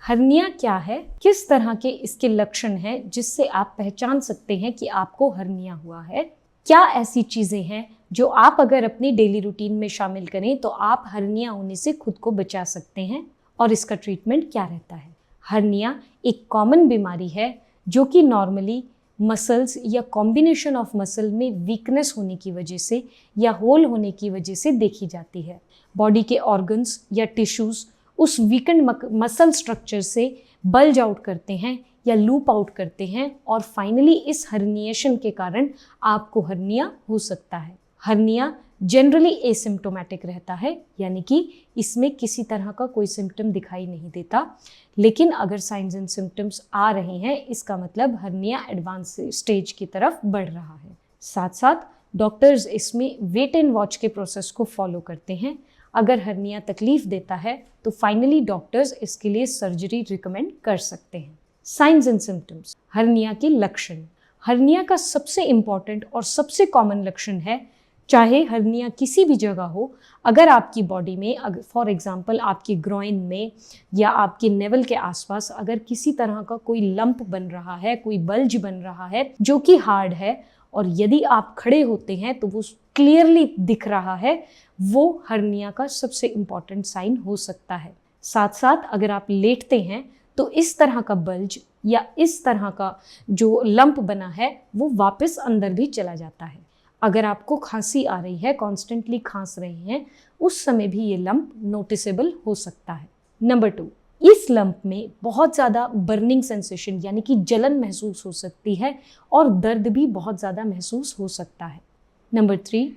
Hernia क्या है, किस तरह के इसके लक्षण हैं जिससे आप पहचान सकते हैं कि आपको हर्निया हुआ है, क्या ऐसी चीज़ें हैं जो आप अगर अपनी डेली रूटीन में शामिल करें तो आप हर्निया होने से खुद को बचा सकते हैं, और इसका ट्रीटमेंट क्या रहता है। हर्निया एक कॉमन बीमारी है जो कि नॉर्मली मसल्स या कॉम्बिनेशन ऑफ मसल में वीकनेस होने की वजह से या होल होने की वजह से देखी जाती है। बॉडी के ऑर्गन्स या टिश्यूज उस वीकेंड मसल स्ट्रक्चर से बल्ज आउट करते हैं या लूप आउट करते हैं, और फाइनली इस हर्निएशन के कारण आपको हर्निया हो सकता है। हर्निया जनरली एसिम्प्टोमेटिक रहता है, यानी कि इसमें किसी तरह का कोई सिम्टम दिखाई नहीं देता, लेकिन अगर साइंस एंड सिम्टम्स आ रहे हैं इसका मतलब हर्निया एडवांस स्टेज की तरफ बढ़ रहा है। साथ साथ डॉक्टर्स इसमें वेट एंड वॉच के प्रोसेस को फॉलो करते हैं। अगर हर्निया तकलीफ देता है तो फाइनली डॉक्टर्स इसके लिए सर्जरी रिकमेंड कर सकते हैं। साइंस एंड सिम्टम्स, हर्निया के लक्षण। हर्निया का सबसे इम्पॉर्टेंट और सबसे कॉमन लक्षण है, चाहे हर्निया किसी भी जगह हो, अगर आपकी बॉडी में फॉर एग्जांपल आपकी ग्रोइन में या आपके नेवल के आसपास अगर किसी तरह का कोई लंप बन रहा है, कोई बल्ज बन रहा है जो कि हार्ड है, और यदि आप खड़े होते हैं तो वो क्लियरली दिख रहा है, वो हर्निया का सबसे इम्पॉर्टेंट साइन हो सकता है। साथ साथ अगर आप लेटते हैं तो इस तरह का बल्ज या इस तरह का जो लंप बना है वो वापस अंदर भी चला जाता है। अगर आपको खांसी आ रही है, कॉन्स्टेंटली खांस रहे हैं, उस समय भी ये लंप नोटिसेबल हो सकता है। नंबर 2, इस लंप में बहुत ज़्यादा बर्निंग सेंसेशन यानी कि जलन महसूस हो सकती है और दर्द भी बहुत ज़्यादा महसूस हो सकता है। नंबर 3,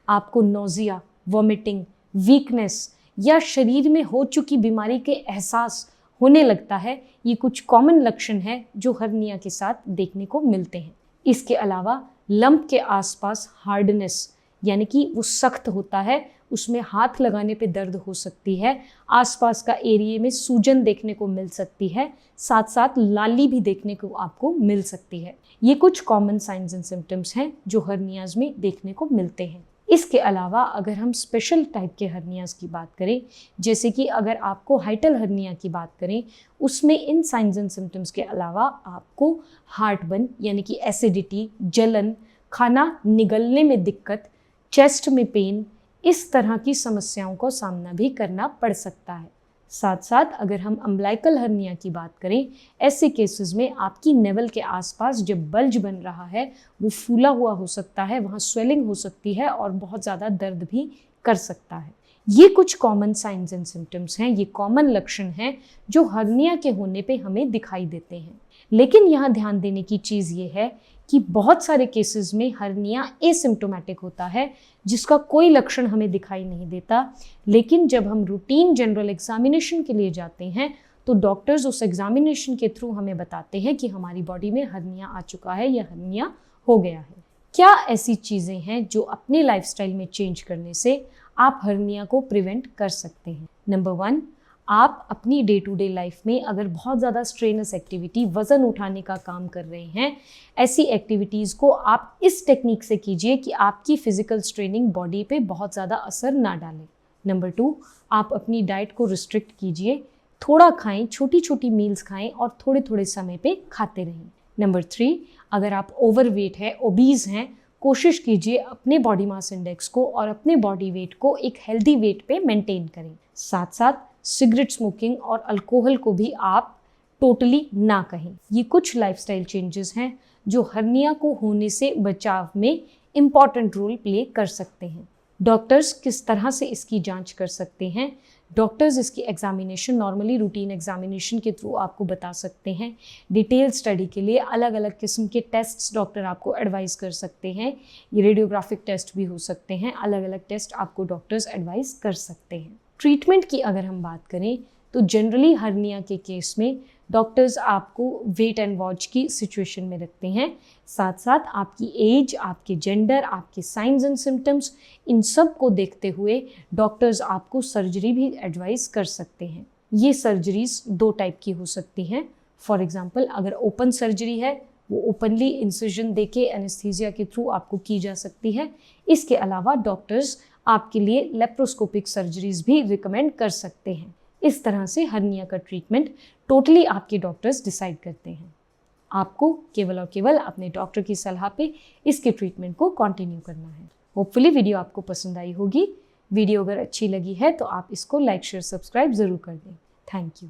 आपको नोजिया, वॉमिटिंग, वीकनेस या शरीर में हो चुकी बीमारी के एहसास होने लगता है। ये कुछ कॉमन लक्षण हैं जो हर्निया के साथ देखने को मिलते हैं। इसके अलावा लंप के आसपास हार्डनेस यानी कि वो सख्त होता है, उसमें हाथ लगाने पे दर्द हो सकती है, आसपास का एरिया में सूजन देखने को मिल सकती है, साथ साथ लाली भी देखने को आपको मिल सकती है। ये कुछ कॉमन साइंस एंड सिम्टम्स हैं जो हर्नियाज में देखने को मिलते हैं। इसके अलावा अगर हम स्पेशल टाइप के हर्नियाज की बात करें, जैसे कि अगर आपको हाइटल हर्निया की बात करें, उसमें इन साइंस एंड सिम्टम्स के अलावा आपको हार्टबर्न यानी कि एसिडिटी, जलन, खाना निगलने में दिक्कत, चेस्ट में पेन, इस तरह की समस्याओं को सामना भी करना पड़ सकता है। साथ साथ अगर हम अम्बिलिकल हर्निया की बात करें, ऐसे केसेस में आपकी नेवल के आसपास जब बल्ज बन रहा है वो फूला हुआ हो सकता है, वहाँ स्वेलिंग हो सकती है और बहुत ज़्यादा दर्द भी कर सकता है। ये कुछ कॉमन साइंस एंड सिम्टम्स हैं, ये कॉमन लक्षण हैं जो हर्निया के होने पे हमें दिखाई देते हैं। लेकिन यहाँ ध्यान देने की चीज़ ये है कि बहुत सारे केसेस में हर्निया एसिम्प्टोमेटिक होता है जिसका कोई लक्षण हमें दिखाई नहीं देता, लेकिन जब हम रूटीन जनरल एग्जामिनेशन के लिए जाते हैं तो डॉक्टर्स उस एग्जामिनेशन के थ्रू हमें बताते हैं कि हमारी बॉडी में हर्निया आ चुका है या हर्निया हो गया है। क्या ऐसी चीज़ें हैं जो अपने लाइफस्टाइल में चेंज करने से आप हर्निया को प्रिवेंट कर सकते हैं? नंबर 1, आप अपनी डे टू डे लाइफ में अगर बहुत ज़्यादा स्ट्रेनस एक्टिविटी, वज़न उठाने का काम कर रहे हैं, ऐसी एक्टिविटीज़ को आप इस टेक्निक से कीजिए कि आपकी फिजिकल स्ट्रेनिंग बॉडी पे बहुत ज़्यादा असर ना डाले। नंबर 2, आप अपनी डाइट को रिस्ट्रिक्ट कीजिए, थोड़ा खाएं, छोटी छोटी मील्स खाएं और थोड़े थोड़े समय पे खाते रहें। नंबर 3, अगर आप ओवरवेट है, ओबीज हैं, कोशिश कीजिए अपने बॉडी मास इंडेक्स को और अपने बॉडी वेट को एक हेल्दी वेट पे मेंटेन करें। साथ साथ सिगरेट स्मोकिंग और अल्कोहल को भी आप टोटली ना कहें। ये कुछ लाइफस्टाइल चेंजेस हैं जो हर्निया को होने से बचाव में इम्पॉर्टेंट रोल प्ले कर सकते हैं। डॉक्टर्स किस तरह से इसकी जांच कर सकते हैं? डॉक्टर्स इसकी एग्जामिनेशन नॉर्मली रूटीन एग्जामिनेशन के थ्रू आपको बता सकते हैं। डिटेल स्टडी के लिए अलग अलग किस्म के टेस्ट्स डॉक्टर आपको एडवाइस कर सकते हैं। ये रेडियोग्राफिक टेस्ट भी हो सकते हैं, अलग अलग टेस्ट आपको डॉक्टर्स एडवाइस कर सकते हैं। ट्रीटमेंट की अगर हम बात करें तो जनरली हर्निया के केस में डॉक्टर्स आपको वेट एंड वॉच की सिचुएशन में रखते हैं। साथ साथ आपकी एज, आपके जेंडर, आपके साइंस एंड सिम्टम्स, इन सब को देखते हुए डॉक्टर्स आपको सर्जरी भी एडवाइस कर सकते हैं। ये सर्जरीज 2 टाइप की हो सकती हैं। फॉर एग्जांपल अगर ओपन सर्जरी है वो ओपनली इंसिजन देके एनेस्थीसिया के थ्रू आपको की जा सकती है। इसके अलावा डॉक्टर्स आपके लिए लेप्रोस्कोपिक सर्जरीज भी रिकमेंड कर सकते हैं। इस तरह से हर्निया का ट्रीटमेंट टोटली आपके डॉक्टर्स डिसाइड करते हैं। आपको केवल और केवल अपने डॉक्टर की सलाह पे इसके ट्रीटमेंट को कंटिन्यू करना है। होपफुली वीडियो आपको पसंद आई होगी। वीडियो अगर अच्छी लगी है तो आप इसको लाइक शेयर सब्सक्राइब ज़रूर कर दें। Thank you.